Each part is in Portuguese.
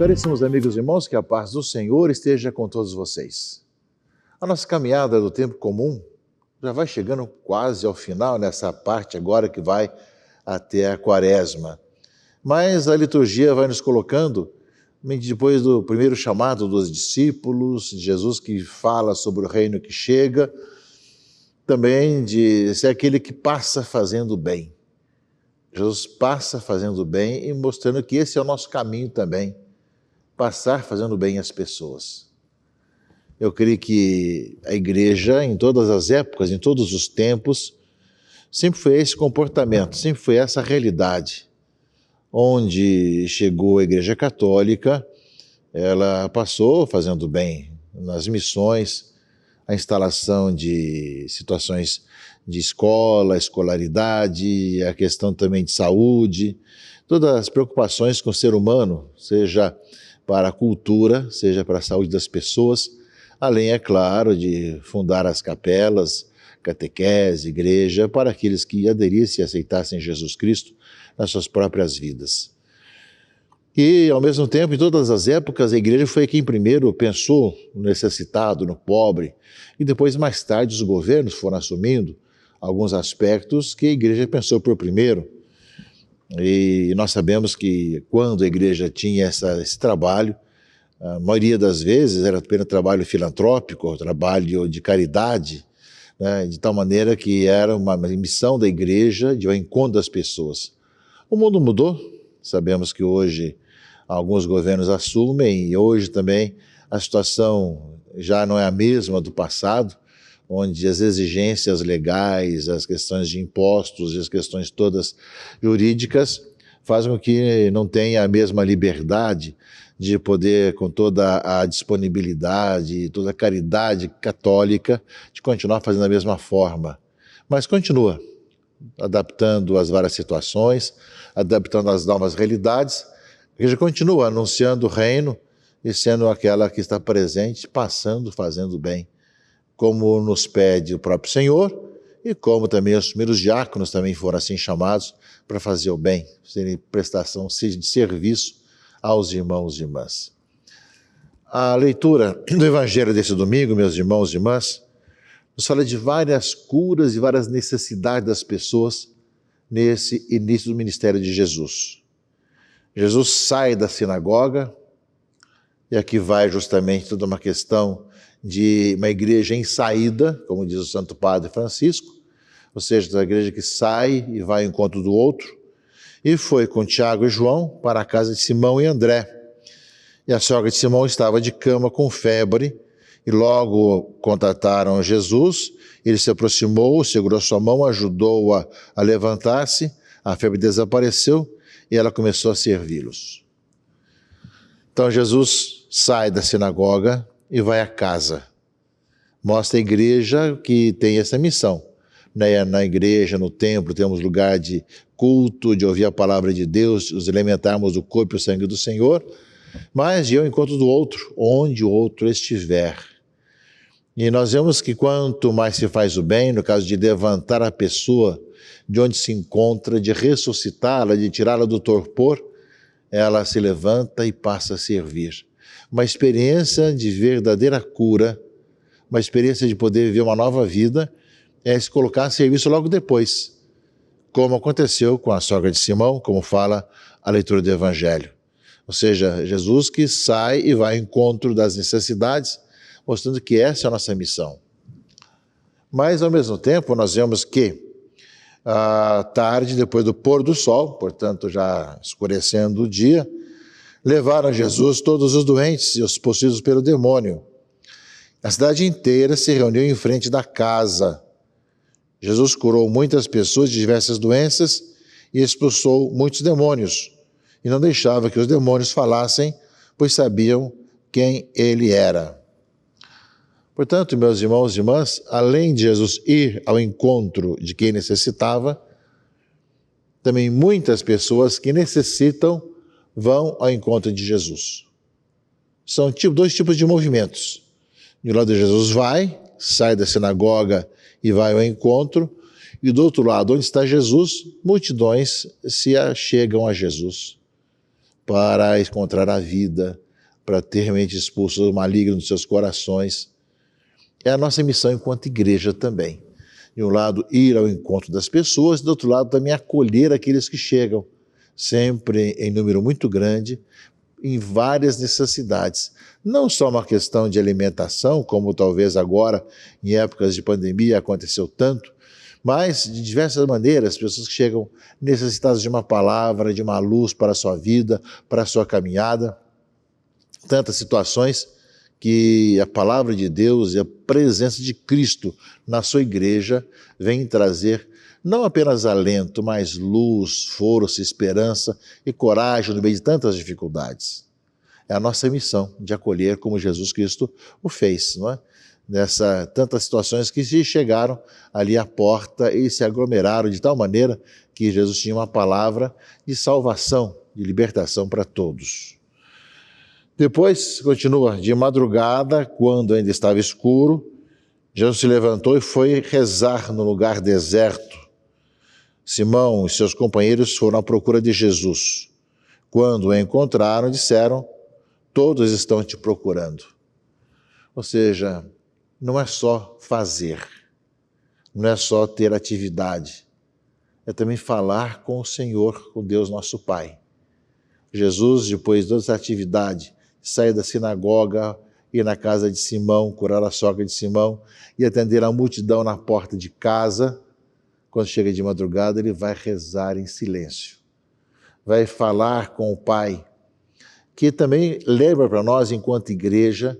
Caríssimos amigos e irmãos, que a paz do Senhor esteja com todos vocês. A nossa caminhada do tempo comum já vai chegando quase ao final, nessa parte agora que vai até a Quaresma. Mas a liturgia vai nos colocando, depois do primeiro chamado dos discípulos, de Jesus que fala sobre o reino que chega, também de ser aquele que passa fazendo bem. Jesus passa fazendo bem e mostrando que esse é o nosso caminho também, passar fazendo bem às pessoas. Eu creio que a igreja, em todas as épocas, em todos os tempos, sempre foi esse comportamento, sempre foi essa realidade. Onde chegou a Igreja Católica, ela passou fazendo bem nas missões, a instalação de situações de escola, escolaridade, a questão também de saúde, todas as preocupações com o ser humano, seja para a cultura, seja para a saúde das pessoas, além, é claro, de fundar as capelas, catequese, igreja, para aqueles que aderissem e aceitassem Jesus Cristo nas suas próprias vidas. E, ao mesmo tempo, em todas as épocas, a igreja foi quem primeiro pensou no necessitado, no pobre, e depois, mais tarde, os governos foram assumindo alguns aspectos que a igreja pensou por primeiro. E nós sabemos que quando a igreja tinha esse trabalho, a maioria das vezes era apenas trabalho filantrópico, trabalho de caridade, né, de tal maneira que era uma missão da igreja de ao encontro das pessoas. O mundo mudou, sabemos que hoje alguns governos assumem e hoje também a situação já não é a mesma do passado, onde as exigências legais, as questões de impostos e as questões todas jurídicas fazem com que não tenha a mesma liberdade de poder, com toda a disponibilidade, toda a caridade católica, de continuar fazendo da mesma forma. Mas continua adaptando as várias situações, adaptando as novas realidades. A igreja continua anunciando o reino e sendo aquela que está presente, passando, fazendo bem, como nos pede o próprio Senhor e como também os primeiros diáconos também foram assim chamados para fazer o bem, serem prestação de serviço aos irmãos e irmãs. A leitura do Evangelho desse domingo, meus irmãos e irmãs, nos fala de várias curas e várias necessidades das pessoas nesse início do ministério de Jesus. Jesus sai da sinagoga, e aqui vai justamente toda uma questão de uma igreja em saída, como diz o Santo Padre Francisco, ou seja, a igreja que sai e vai ao encontro do outro, e foi com Tiago e João para a casa de Simão e André. E a sogra de Simão estava de cama com febre, e logo contataram Jesus, ele se aproximou, segurou sua mão, ajudou-a a levantar-se, a febre desapareceu e ela começou a servi-los. Então Jesus sai da sinagoga e vai à casa. Mostra a igreja que tem essa missão. Na igreja, no templo, temos lugar de culto, de ouvir a palavra de Deus, nos alimentarmos do corpo e o sangue do Senhor, mas de ir ao encontro do outro, onde o outro estiver. E nós vemos que quanto mais se faz o bem, no caso de levantar a pessoa de onde se encontra, de ressuscitá-la, de tirá-la do torpor, ela se levanta e passa a servir. Uma experiência de verdadeira cura, uma experiência de poder viver uma nova vida, é se colocar a serviço logo depois, como aconteceu com a sogra de Simão, como fala a leitura do Evangelho. Ou seja, Jesus que sai e vai ao encontro das necessidades, mostrando que essa é a nossa missão. Mas, ao mesmo tempo, nós vemos que, à tarde, depois do pôr do sol, portanto, já escurecendo o dia, levaram a Jesus todos os doentes e os possuídos pelo demônio. A cidade inteira se reuniu em frente da casa. Jesus curou muitas pessoas de diversas doenças e expulsou muitos demônios, e não deixava que os demônios falassem, pois sabiam quem ele era. Portanto, meus irmãos e irmãs, além de Jesus ir ao encontro de quem necessitava, também muitas pessoas que necessitam vão ao encontro de Jesus. São dois tipos de movimentos. De um lado, Jesus vai, sai da sinagoga e vai ao encontro, e do outro lado, onde está Jesus, multidões se achegam a Jesus. para encontrar a vida, para ter realmente expulso o maligno dos seus corações. É a nossa missão enquanto igreja também. De um lado, ir ao encontro das pessoas, do outro lado, também acolher aqueles que chegam, sempre em número muito grande, em várias necessidades. Não só uma questão de alimentação, como talvez agora, em épocas de pandemia, aconteceu tanto, mas de diversas maneiras, pessoas que chegam necessitadas de uma palavra, de uma luz para a sua vida, para a sua caminhada. Tantas situações que a palavra de Deus e a presença de Cristo na sua igreja vem trazer não apenas alento, mas luz, força, esperança e coragem no meio de tantas dificuldades. É a nossa missão de acolher como Jesus Cristo o fez, não é? Nessa tantas situações que se chegaram ali à porta e se aglomeraram de tal maneira que Jesus tinha uma palavra de salvação, de libertação para todos. Depois, continua, de madrugada, quando ainda estava escuro, Jesus se levantou e foi rezar no lugar deserto. Simão e seus companheiros foram à procura de Jesus. Quando o encontraram, disseram: todos estão te procurando. Ou seja, não é só fazer, não é só ter atividade, é também falar com o Senhor, com Deus nosso Pai. Jesus, depois de toda essa atividade, sai da sinagoga, ir na casa de Simão, curar a sogra de Simão e atender a multidão na porta de casa. Quando chega de madrugada, ele vai rezar em silêncio. Vai falar com o Pai, que também lembra para nós, enquanto igreja,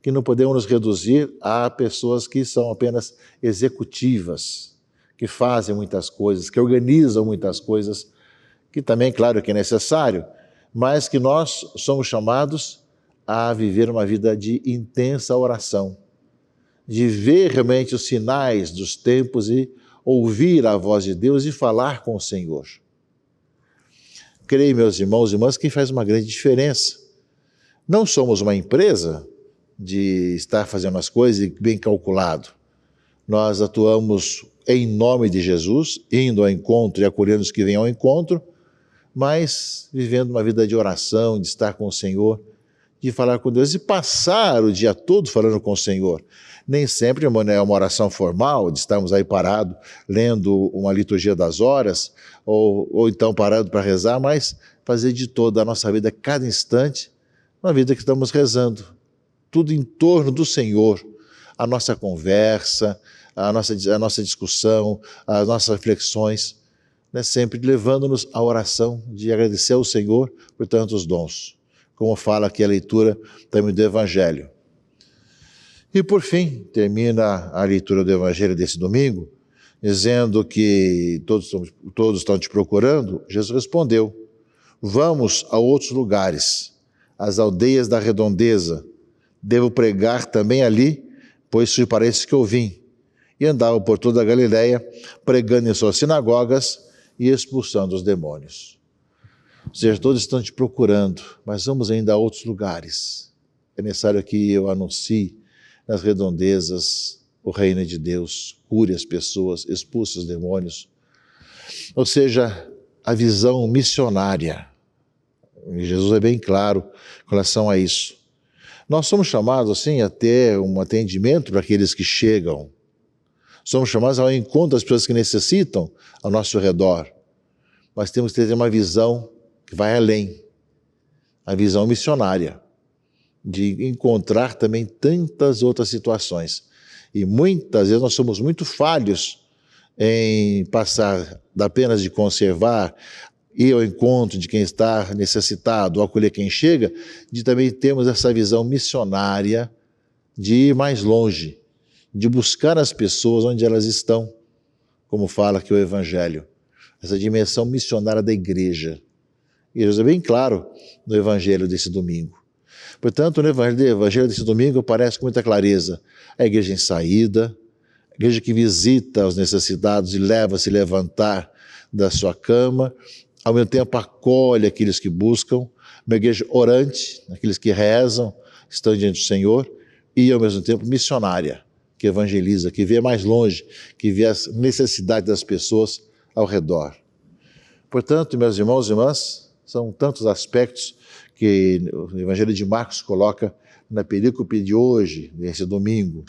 que não podemos nos reduzir a pessoas que são apenas executivas, que fazem muitas coisas, que organizam muitas coisas, que também, claro, que é necessário, mas que nós somos chamados a viver uma vida de intensa oração, de ver realmente os sinais dos tempos e ouvir a voz de Deus e falar com o Senhor. Creio, meus irmãos e irmãs, que faz uma grande diferença. Não somos uma empresa de estar fazendo as coisas bem calculado. Nós atuamos em nome de Jesus, indo ao encontro e acolhendo os que vêm ao encontro, mas vivendo uma vida de oração, de estar com o Senhor, de falar com Deus e passar o dia todo falando com o Senhor. Nem sempre é uma oração formal, de estarmos aí parados, lendo uma liturgia das horas, ou então parado para rezar, mas fazer de toda a nossa vida, cada instante, uma vida que estamos rezando. Tudo em torno do Senhor, a nossa conversa, a nossa discussão, as nossas reflexões, né, sempre levando-nos à oração de agradecer ao Senhor por tantos dons, como fala aqui a leitura também do Evangelho. E por fim, termina a leitura do Evangelho desse domingo, dizendo que todos estão te procurando. Jesus respondeu: vamos a outros lugares, às aldeias da redondeza, devo pregar também ali, pois foi para isso que eu vim. E andava por toda a Galileia, pregando em suas sinagogas e expulsando os demônios. Ou seja, todos estão te procurando, mas vamos ainda a outros lugares. É necessário que eu anuncie nas redondezas o reino de Deus, cure as pessoas, expulse os demônios. Ou seja, a visão missionária. E Jesus é bem claro com relação a isso. Nós somos chamados, assim, a ter um atendimento para aqueles que chegam. Somos chamados ao encontro das pessoas que necessitam ao nosso redor. Mas temos que ter uma visão que vai além. A visão missionária. De encontrar também tantas outras situações. E muitas vezes nós somos muito falhos em passar apenas de conservar, ir ao encontro de quem está necessitado, ou acolher quem chega, de também termos essa visão missionária de ir mais longe, de buscar as pessoas onde elas estão, como fala aqui o Evangelho, essa dimensão missionária da igreja. E Jesus é bem claro no Evangelho desse domingo. Portanto, no Evangelho desse domingo aparece com muita clareza a igreja em saída, a igreja que visita os necessitados e leva a se levantar da sua cama, ao mesmo tempo acolhe aqueles que buscam, uma igreja orante, aqueles que rezam, estão diante do Senhor, e ao mesmo tempo missionária, que evangeliza, que vê mais longe, que vê as necessidades das pessoas ao redor. Portanto, meus irmãos e irmãs, São tantos aspectos que o Evangelho de Marcos coloca na perícope de hoje, nesse domingo.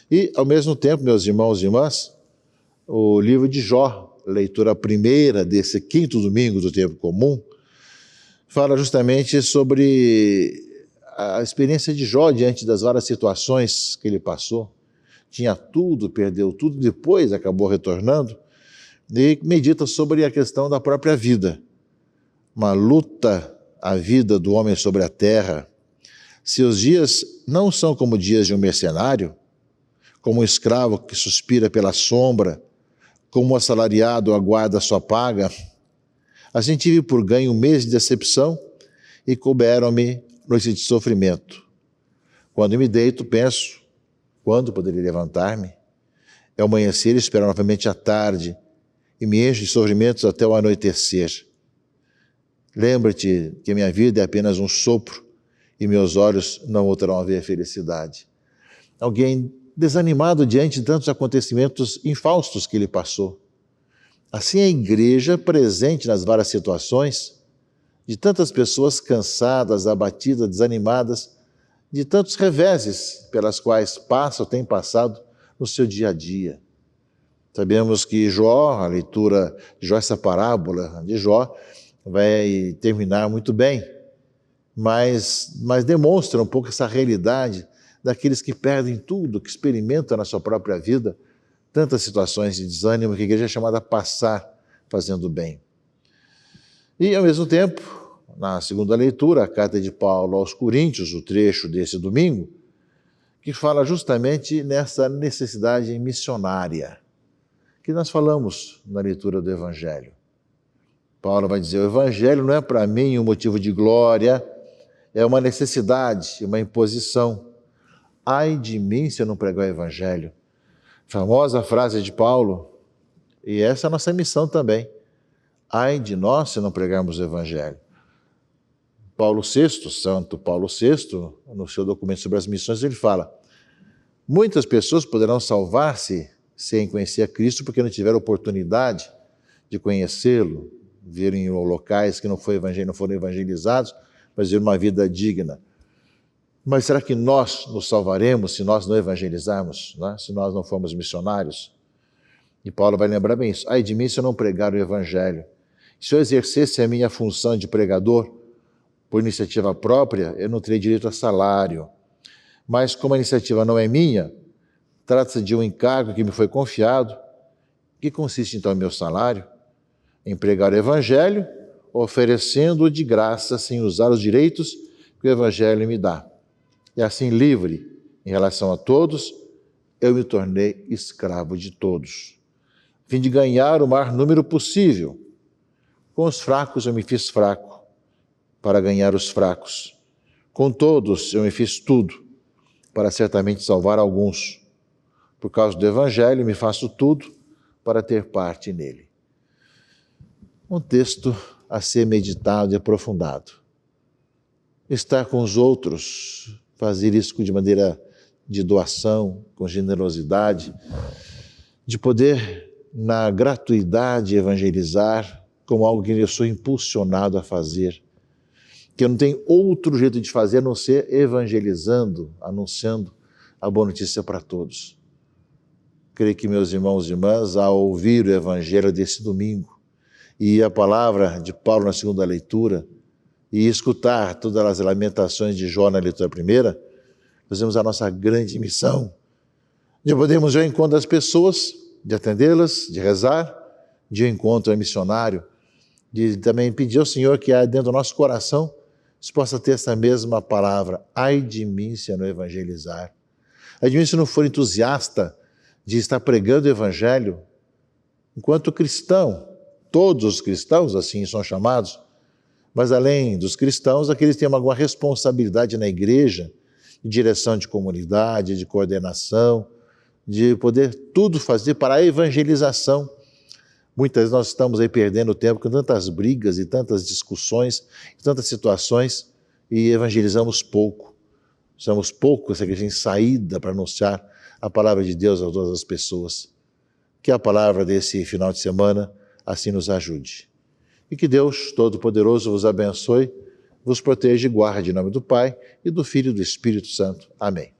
E, ao mesmo tempo, meus irmãos e irmãs, o livro de Jó, leitura primeira desse 5º domingo do tempo comum, fala justamente sobre a experiência de Jó diante das várias situações que ele passou. Tinha tudo, perdeu tudo, depois acabou retornando, e medita sobre a questão da própria vida. Uma luta, a vida do homem sobre a terra. Seus dias não são como dias de um mercenário, como um escravo que suspira pela sombra, como um assalariado aguarda a sua paga. Assim tive por ganho um mês de decepção e couberam-me noites de sofrimento. Quando me deito, penso, quando poderei levantar-me? É o amanhecer e espero novamente a tarde, e me encho de sofrimentos até o anoitecer. Lembra-te que minha vida é apenas um sopro, e meus olhos não voltarão a ver a felicidade. Alguém desanimado diante de tantos acontecimentos infaustos que ele passou. Assim a igreja, presente nas várias situações, de tantas pessoas cansadas, abatidas, desanimadas, de tantos reveses pelas quais passa ou tem passado no seu dia a dia. Sabemos que Jó, a leitura de Jó, essa parábola de Jó, vai terminar muito bem, mas demonstra um pouco essa realidade daqueles que perdem tudo, que experimentam na sua própria vida tantas situações de desânimo que a igreja é chamada a passar fazendo bem. E, ao mesmo tempo, na segunda leitura, a carta de Paulo aos Coríntios, o trecho desse domingo, que fala justamente nessa necessidade missionária, que nós falamos na leitura do Evangelho. Paulo vai dizer, o Evangelho não é para mim um motivo de glória, é uma necessidade, uma imposição. Ai de mim se eu não pregar o Evangelho. Famosa frase de Paulo, e essa é a nossa missão também. Ai de nós se não pregarmos o Evangelho. Paulo VI, Santo Paulo VI, no seu documento sobre as missões, ele fala, muitas pessoas poderão salvar-se sem conhecer a Cristo porque não tiveram oportunidade de conhecê-lo, virem locais que não foram evangelizados, mas viram uma vida digna. Mas será que nós nos salvaremos se nós não evangelizarmos, né? Se nós não formos missionários? E Paulo vai lembrar bem isso. Ai de mim se eu não pregar o Evangelho. Se eu exercesse a minha função de pregador por iniciativa própria, eu não teria direito a salário. Mas como a iniciativa não é minha, trata-se de um encargo que me foi confiado. Que consiste então o meu salário? Em pregar o Evangelho, oferecendo-o de graça, sem usar os direitos que o Evangelho me dá. E assim, livre em relação a todos, eu me tornei escravo de todos, a fim de ganhar o maior número possível. Com os fracos eu me fiz fraco, para ganhar os fracos. Com todos eu me fiz tudo, para certamente salvar alguns. Por causa do Evangelho, me faço tudo para ter parte nele. Um texto a ser meditado e aprofundado. Estar com os outros, fazer isso de maneira de doação, com generosidade, de poder, na gratuidade, evangelizar, como algo que eu sou impulsionado a fazer, que eu não tenho outro jeito de fazer a não ser evangelizando, anunciando a boa notícia para todos. Creio que meus irmãos e irmãs, ao ouvir o Evangelho desse domingo e a palavra de Paulo na segunda leitura, e escutar todas as lamentações de Jó na leitura primeira, fazemos a nossa grande missão de podermos ir ao encontro das pessoas, de atendê-las, de rezar, de ir ao encontro missionário, de também pedir ao Senhor que dentro do nosso coração se possa ter essa mesma palavra, ai de mim se eu não evangelizar. Ai de mim se eu não for entusiasta de estar pregando o Evangelho, enquanto cristão, todos os cristãos assim são chamados, mas além dos cristãos, aqueles que têm alguma responsabilidade na igreja, de direção de comunidade, de coordenação, de poder tudo fazer para a evangelização. Muitas vezes nós estamos aí perdendo tempo com tantas brigas e tantas discussões, e tantas situações, e evangelizamos pouco. Somos pouco essa igreja em saída para anunciar a palavra de Deus a todas as pessoas. Que a palavra desse final de semana assim nos ajude. E que Deus Todo-Poderoso vos abençoe, vos proteja e guarde em nome do Pai, e do Filho e do Espírito Santo. Amém.